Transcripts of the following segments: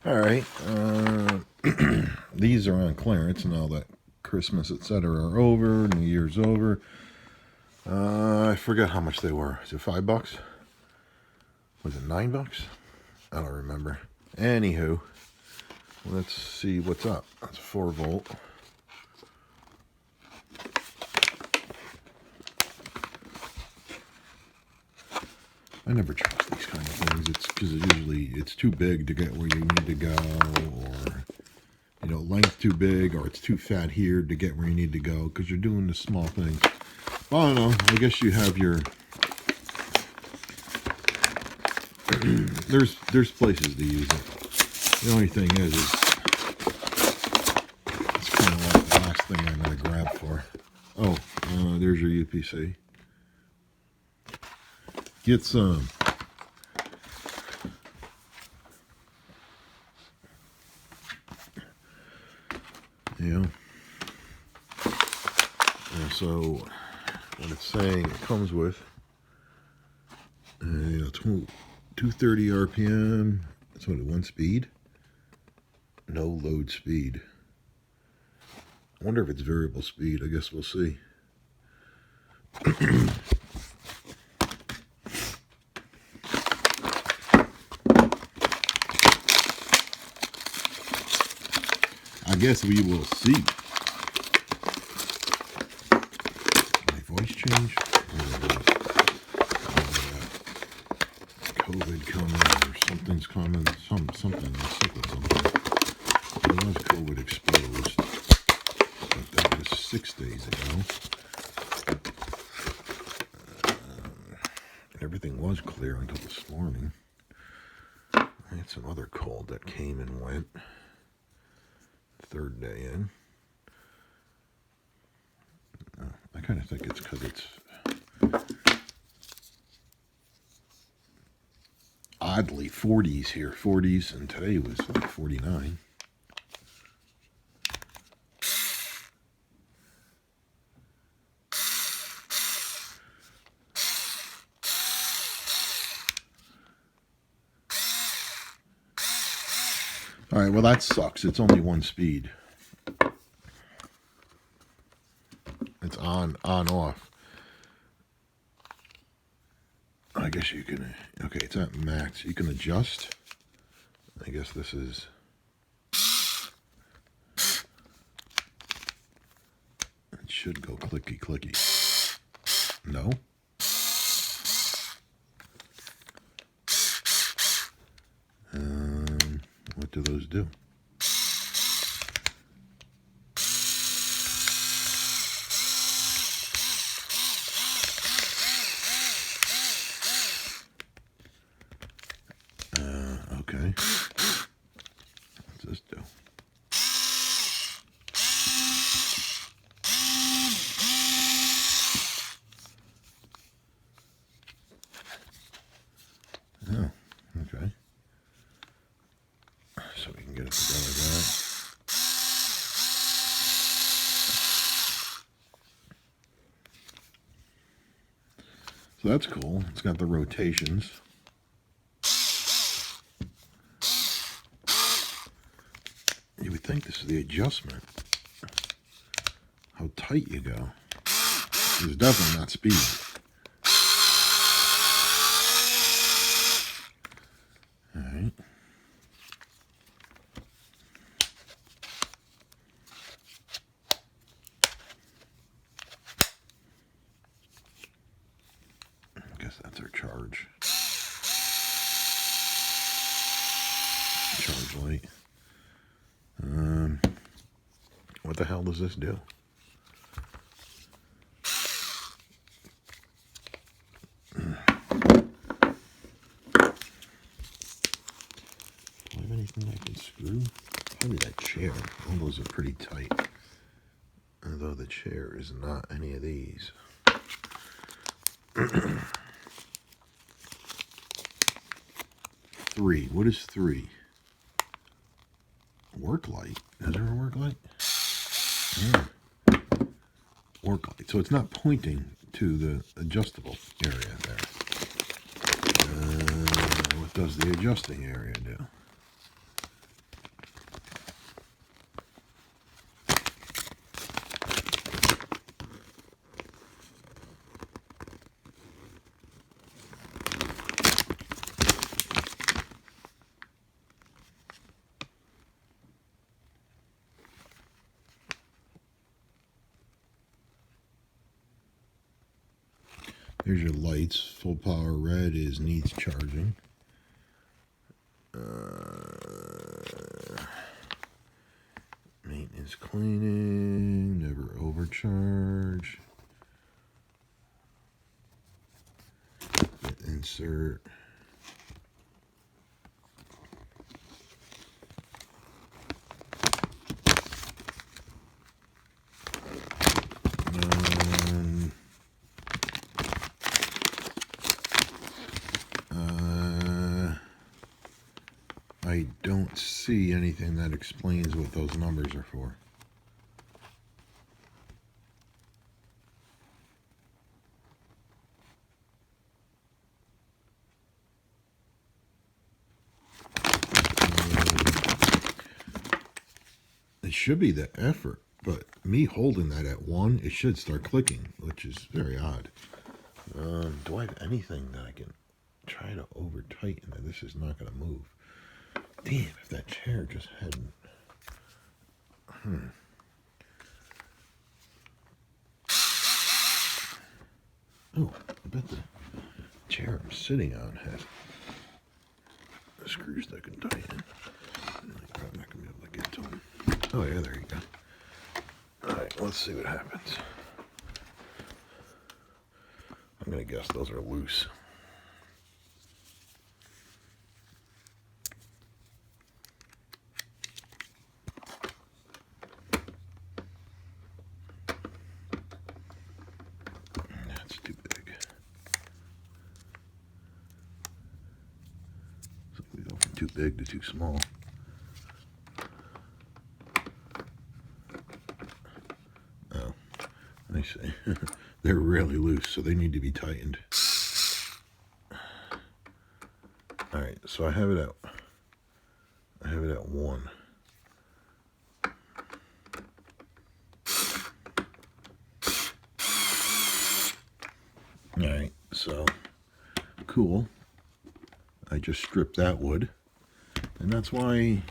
All right. These are on clearance now that Christmas, etc. are over, New Year's over. I forget how much they were. Is it $5? Was it $9? I don't remember. Anywho, let's see what's up. That's 4 volt. I never trust these kind of things. It's because it's too big to get where you need to go, or length too big, or it's too fat here to get where you need to go because you're doing the small things. Well, I don't know. I guess you have your there's places to use it. The only thing is it's kind of like the last thing I'm going to grab for. Oh, there's your UPC. Get some. Yeah. And so what it's saying it comes with, 230 RPM. That's what, 1 speed? No load speed. I wonder if it's variable speed. I guess we'll see. I guess we will see. My voice change? COVID coming, or something's coming. Something. There was COVID exposed, but that was 6 days ago. Everything was clear until this morning. I had some other cold that came and went. 3rd day in. I kind of think it's because it's oddly 40s here. 40s, and today was like 49. All right, well, that sucks. It's only 1 speed. It's on, off. I guess you can, okay, it's at max. You can adjust. I guess this is, it should go clicky clicky. No? What do those do? Okay. What's this do? Oh, okay. So we can get it to go like that. So that's cool. It's got the rotations. You would think this is the adjustment. How tight you go. It's definitely not speed. All right. I guess that's our charge. Charge light. What the hell does this do? Do I have anything I can screw? Probably that chair. All those are pretty tight. Although the chair is not any of these. 3. What is 3? Work light. Is there a work light? Yeah. Work light. So it's not pointing to the adjustable area there. What does the adjusting area do? Here's your lights. Full power red is needs charging. Maintenance cleaning, never overcharge. Insert. I don't see anything that explains what those numbers are for. It should be the effort, but me holding that at 1, it should start clicking, which is very odd. Do I have anything that I can try to over tighten that this is not going to move? Damn, if that chair just hadn't. Oh, I bet the chair I'm sitting on has screws that can tighten. I'm probably not going to be able to get to them. Oh, yeah, there you go. Alright, let's see what happens. I'm going to guess those are loose. That's too big. So we go from too big to too small. Oh, I see. They're really loose, so they need to be tightened. Alright, so I have it at 1. Alright, so cool. I just stripped that wood. And that's why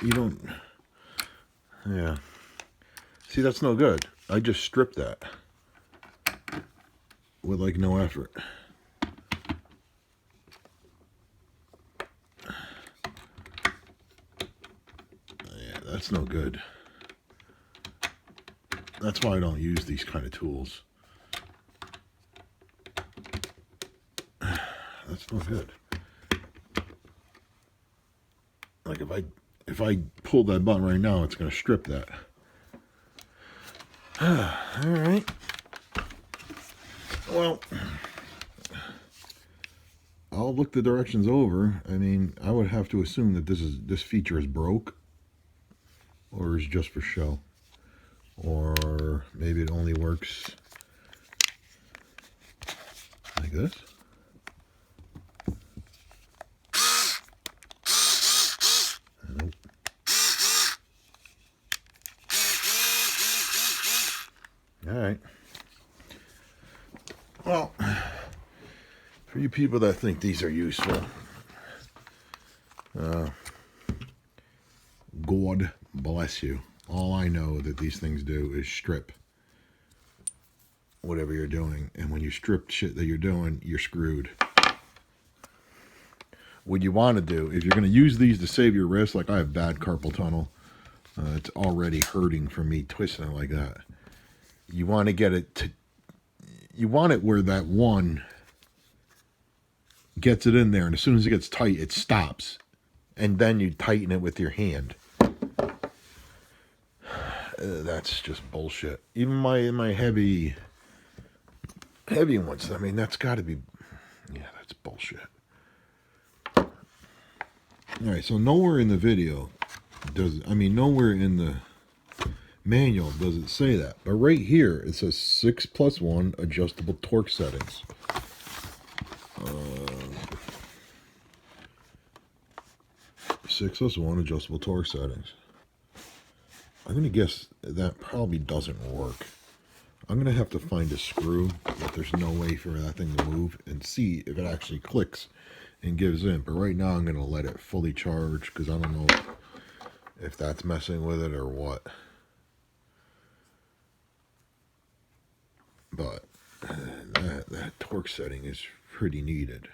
you don't, yeah. See, that's no good. I just stripped that with like no effort. Yeah, that's no good. That's why I don't use these kind of tools. That's no good. Like if I pull that button right now, it's going to strip that. All right. Well, I'll look the directions over. I mean, I would have to assume that this feature is broke, or is just for show, or maybe it only works like this. Nope. All right. Well, for you people that think these are useful, God bless you. All I know that these things do is strip whatever you're doing. And when you strip shit that you're doing, you're screwed. What you want to do, if you're going to use these to save your wrist, like I have bad carpal tunnel, it's already hurting from me twisting it like that. You want to get it to, you want it where that one gets it in there, and as soon as it gets tight, it stops. And then you tighten it with your hand. That's just bullshit. Even my heavy ones, I mean, that's got to be, yeah, that's bullshit. Alright, so nowhere in the video nowhere in the manual does it say that. But right here, it says 6+1 adjustable torque settings. 6+1 adjustable torque settings. I'm going to guess that probably doesn't work. I'm going to have to find a screw that there's no way for that thing to move and see if it actually clicks and gives in. But right now I'm going to let it fully charge because I don't know if that's messing with it or what. But that torque torque setting is pretty needed.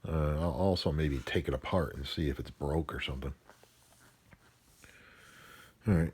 I'll also maybe take it apart and see if it's broke or something. All right,